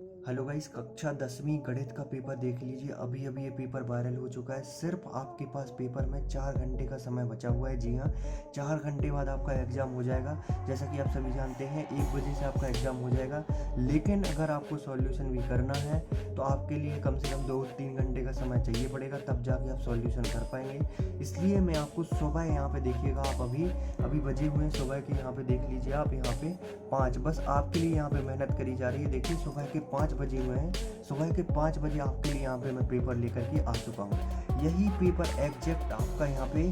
Hello guys, कक्षा 10वीं गणित का पेपर देख लीजिए। अभी अभी ये पेपर वायरल हो चुका है। सिर्फ आपके पास पेपर में 4 घंटे का समय बचा हुआ है। जी हाँ, 4 घंटे बाद आपका एग्ज़ाम हो जाएगा। जैसा कि आप सभी जानते हैं 1 बजे से आपका एग्ज़ाम हो जाएगा। लेकिन अगर आपको सॉल्यूशन भी करना है तो आपके लिए कम से कम 2-3 घंटे का समय चाहिए पड़ेगा, तब जाके आप सॉल्यूशन कर पाएंगे। इसलिए मैं आपको सुबह यहाँ पे देखिएगा, आप अभी बजे हुए हैं सुबह के, यहाँ पे देख लीजिए आप, यहाँ पे 5, बस आपके लिए यहाँ पे मेहनत करी जा रही है। देखिए सुबह के 5 बजे हुए हैं। सुबह के 5 बजे आपके लिए यहाँ पे मैं पेपर लेकर के आ चुका हूँ। यही पेपर एग्जैक्ट आपका यहाँ पे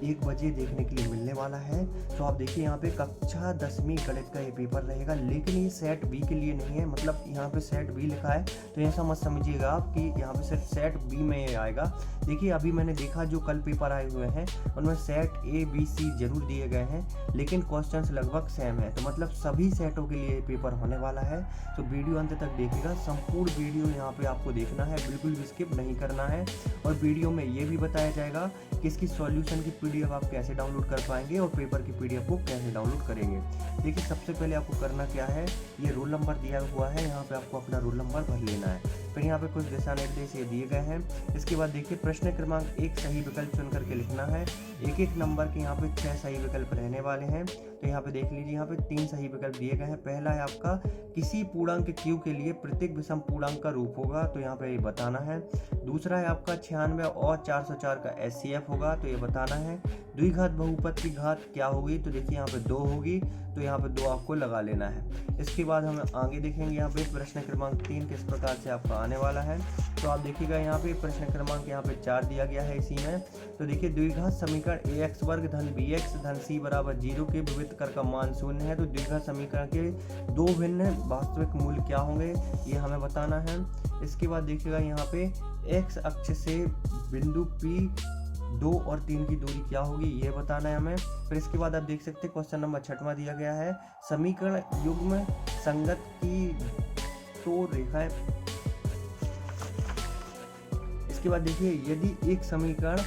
1 बजे देखने के लिए मिलने वाला है। तो आप देखिए यहाँ पे कक्षा 10वीं गणित का ये पेपर रहेगा, लेकिन ये सेट बी के लिए नहीं है। मतलब यहाँ पे सेट बी लिखा है तो ऐसा मत समझिएगा आप कि यहाँ पे सिर्फ सेट बी में ये आएगा। देखिए अभी मैंने देखा जो कल पेपर आए हुए हैं उनमें सेट ए बी सी जरूर दिए गए हैं, लेकिन क्वेश्चंस लगभग सेम है। तो मतलब सभी सेटों के लिए पेपर होने वाला है। तो वीडियो अंत तक देखिएगा, संपूर्ण वीडियो यहाँ पे आपको देखना है, बिल्कुल भी स्किप नहीं करना है। और वीडियो में ये भी बताया जाएगा कि इसकी सॉल्यूशन की पीडीएफ आप कैसे डाउनलोड कर पाएंगे और पेपर की पीडीएफ को कैसे डाउनलोड करेंगे। देखिए सबसे पहले आपको करना क्या है, ये रोल नंबर दिया हुआ है, यहाँ पे आपको अपना रोल नंबर भर लेना है। फिर यहाँ पे कुछ दिशा निर्देश ये दिए गए हैं। इसके बाद देखिए प्रश्न क्रमांक 1 सही विकल्प चुन करके लिखना है। एक एक नंबर के यहाँ पे 6 सही विकल्प रहने वाले हैं। तो यहाँ पे देख लीजिए, यहाँ पे 3 सही विकल्प दिए गए हैं। पहला है आपका किसी पूर्णांक q के लिए प्रत्येक विषम पूर्णांक का रूप होगा, तो यहाँ पे ये बताना है। दूसरा है आपका 96 और 404 का HCF होगा, तो ये बताना है। द्विघात बहुपद की घात क्या होगी, तो देखिए यहाँ पे 2 होगी, तो यहाँ पे 2 आपको लगा लेना है। इसके बाद हम आगे देखेंगे यहाँ पे प्रश्न क्रमांक 3 किस प्रकार से आपका आने वाला है। तो आप देखिएगा यहाँ पे प्रश्न क्रमांक यहाँ पे 4 दिया गया है इसी में। तो देखिए द्विघात समीकरण ax वर्ग धन bx धन c बराबर 0 के विविध कर का मान 0 है। तो द्विघात समीकरण के 2 भिन्न वास्तविक मूल्य क्या होंगे, ये हमें बताना है। इसके बाद देखिएगा यहाँ पे x अक्ष से बिंदु P 2 और 3 की दूरी क्या होगी, ये बताना है हमें। फिर इसके बाद आप देख सकते हैं क्वेश्चन नंबर 6वां दिया गया है, समीकरण युग्म संगत की तो रेखाएं। इसके बाद देखिए यदि एक समीकरण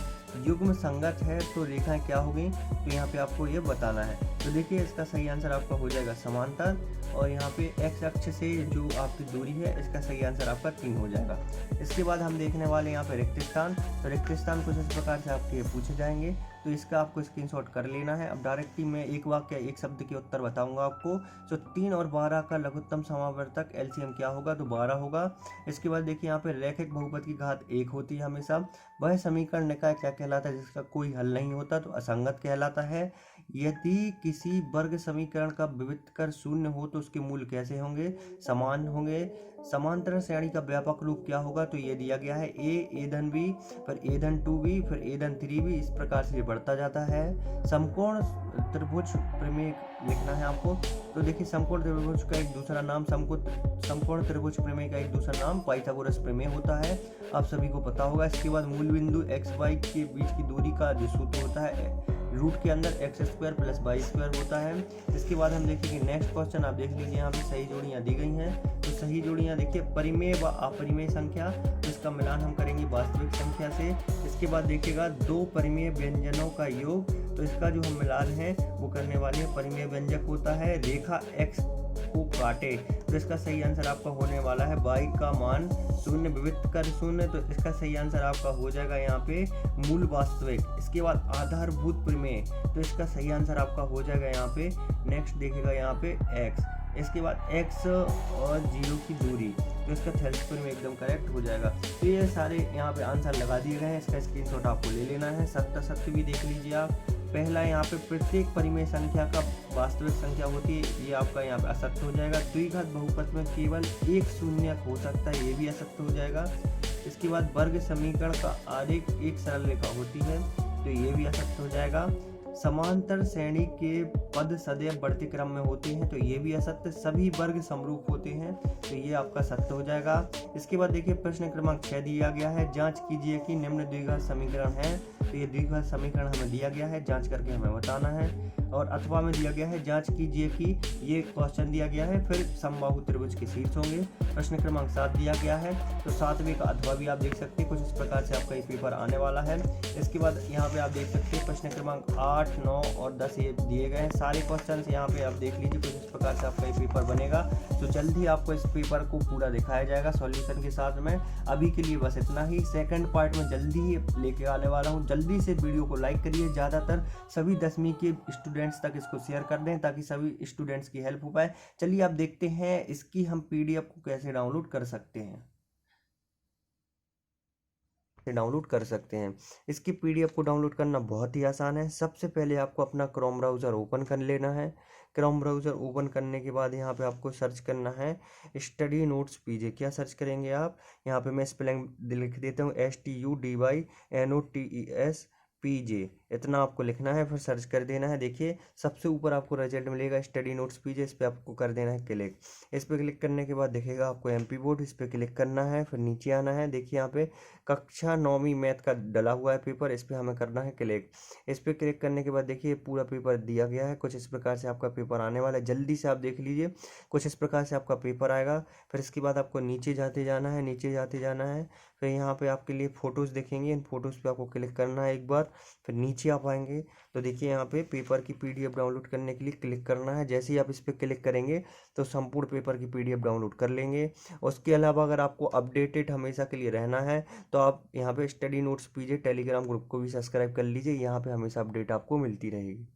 युग्म संगत है तो रेखाएं क्या होगी, तो यहाँ पे आपको ये बताना है। तो देखिए इसका सही आंसर आपका हो जाएगा समांतर, और यहाँ पे x अक्ष से जो आपकी दूरी है इसका सही आंसर आपका 3 हो जाएगा। इसके बाद हम देखने वाले यहाँ पे रिक्त स्थान। तो रिक्त स्थान कुछ इस प्रकार से आपके पूछे जाएंगे, तो इसका आपको स्क्रीनशॉट कर लेना है। अब डायरेक्टली मैं एक वाक्य एक शब्द के उत्तर बताऊंगा आपको। तो 3 और 12 का लघुत्तम समावर्तक एलसीएम क्या होगा, तो 12 होगा। इसके बाद देखिए यहाँ पे रैखिक बहुपद की घात 1 होती है हमेशा। वह समीकरण निकाय क्या कहलाता है जिसका कोई हल नहीं होता, तो असंगत कहलाता है। यदि किसी वर्ग समीकरण का विविध कर 0 हो तो उसके मूल कैसे होंगे, समान होंगे। समांतर श्रेणी का व्यापक रूप क्या होगा, तो ये दिया गया है a धन b, फिर a धन 2b, फिर a धन 3b, इस प्रकार से बढ़ता जाता है। समकोण त्रिभुज प्रमेय लिखना है आपको। तो देखिए समकोण त्रिभुज का एक दूसरा नाम समकोण त्रिभुज प्रमेय का एक दूसरा नाम पाइथागोरस प्रमेय होता है, आप सभी को पता होगा। इसके बाद मूल बिंदु x y के बीच की दूरी का जो सूत्र होता है रूट के अंदर x² + y² होता है। इसके बाद हम देखेंगे नेक्स्ट क्वेश्चन, आप देख लीजिए यहाँ पे सही जोड़ियाँ दी गई हैं। तो सही जोड़ियाँ देखिए परिमेय व अपरिमेय संख्या, तो इसका मिलान हम करेंगे वास्तविक संख्या से। इसके बाद देखिएगा 2 परिमेय व्यंजनों का योग, तो इसका जो हम मिलान है वो करने वाले हैं। परिमेय व्यंजक होता है रेखा x को काटे, तो इसका सही आंसर आपका होने वाला है y का मान 0 विविध कर 0, तो इसका सही आंसर आपका हो जाएगा यहाँ पे मूल वास्तविक। इसके बाद आधारभूत प्रमेय, तो इसका सही आंसर आपका हो जाएगा यहाँ पे नेक्स्ट देखिएगा यहाँ पे x। इसके बाद x और 0 की दूरी, तो इसका थेल्सपुर में एकदम करेक्ट हो जाएगा। तो ये सारे यहाँ पे आंसर लगा दिए गए हैं, इसका स्क्रीनशॉट आपको ले लेना है। सत्य भी देख लीजिए आप। पहला यहाँ पे प्रत्येक परिमेय संख्या का वास्तविक संख्या होती है, ये आपका यहाँ पे असत्य हो जाएगा। द्विघात बहुपद में केवल एक शून्य हो सकता है, ये भी असत्य हो जाएगा। इसके बाद वर्ग समीकरण का आरेख एक सरल रेखा होती है, तो ये भी असत्य हो जाएगा। समांतर श्रेणी के पद सदैव बढ़ते क्रम में होते हैं, तो ये भी असत्य। सभी वर्ग समरूप होते हैं, तो ये आपका सत्य हो जाएगा। इसके बाद देखिए प्रश्न क्रमांक 6 दिया गया है, जांच कीजिए कि निम्न द्विघात समीकरण है। तो ये द्विघात समीकरण हमें दिया गया है, जांच करके हमें बताना है। और अथवा में दिया गया है जांच कीजिए कि ये क्वेश्चन दिया गया है, फिर समबाहु त्रिभुज के शीर्ष होंगे। प्रश्न क्रमांक 7 दिया गया है, तो 7वें का अथवा भी आप देख सकते हैं। कुछ इस प्रकार से आपका ये पेपर आने वाला है। इसके बाद यहाँ पे आप देख सकते हैं प्रश्न क्रमांक 8, 9 और 10 ये दिए गए हैं सारे क्वेश्चन। यहाँ पे आप देख लीजिए, कुछ इस प्रकार से आपका ये पेपर बनेगा। तो जल्द ही आपको इस पेपर को पूरा दिखाया जाएगा सॉल्यूशन के साथ में। अभी के लिए बस इतना ही, सेकंड पार्ट में जल्दी ही लेके आने वाला हूँ। जल्दी से वीडियो को लाइक करिए, ज़्यादातर सभी 10वीं के स्टूडेंट्स तक इसको शेयर कर दें ताकि सभी स्टूडेंट्स की हेल्प हो पाए। चलिए आप देखते हैं इसकी हम PDF को कैसे डाउनलोड कर सकते हैं। इसकी PDF को डाउनलोड करना बहुत ही आसान है। सबसे पहले आपको अपना क्रोम ब्राउज़र ओपन कर लेना है। क्रोम ब्राउज़र ओपन करने के बाद यहाँ पे आपको सर्च करना है स्टडी नोट्स PJ। क्या सर्च करेंगे आप, यहाँ पे मैं स्पेलिंग लिख देता हूँ STUDYNOTES PJ, इतना आपको लिखना है, फिर सर्च कर देना है। देखिए सबसे ऊपर आपको रिजल्ट मिलेगा स्टडी नोट्स PJ, इस पर आपको कर देना है क्लिक। इस पर क्लिक करने के बाद दिखेगा आपको MP बोर्ड, इस पर क्लिक करना है, फिर नीचे आना है। देखिए यहाँ पे कक्षा 9वीं मैथ का डला हुआ है पेपर, इस पर हमें करना है क्लिक। इस पर क्लिक करने के बाद देखिए पूरा पेपर दिया गया है। कुछ इस प्रकार से आपका पेपर आने वाला है, जल्दी से आप देख लीजिए। कुछ इस प्रकार से आपका पेपर आएगा। फिर इसके बाद आपको नीचे जाते जाना है, नीचे जाते जाना है। फिर यहाँ पे आपके लिए फ़ोटोज़ दिखेंगे, इन फोटोज़ पे आपको क्लिक करना है एक बार। फिर नीचे आप आएंगे तो देखिए यहाँ पे पेपर की PDF डाउनलोड करने के लिए क्लिक करना है। जैसे ही आप इस पर क्लिक करेंगे तो संपूर्ण पेपर की PDF डाउनलोड कर लेंगे। उसके अलावा अगर आपको अपडेटेड हमेशा के लिए रहना है तो आप यहाँ पे study notes PJ Telegram group को भी सब्सक्राइब कर लीजिए, यहाँ पे हमेशा अपडेट आपको मिलती रहेगी।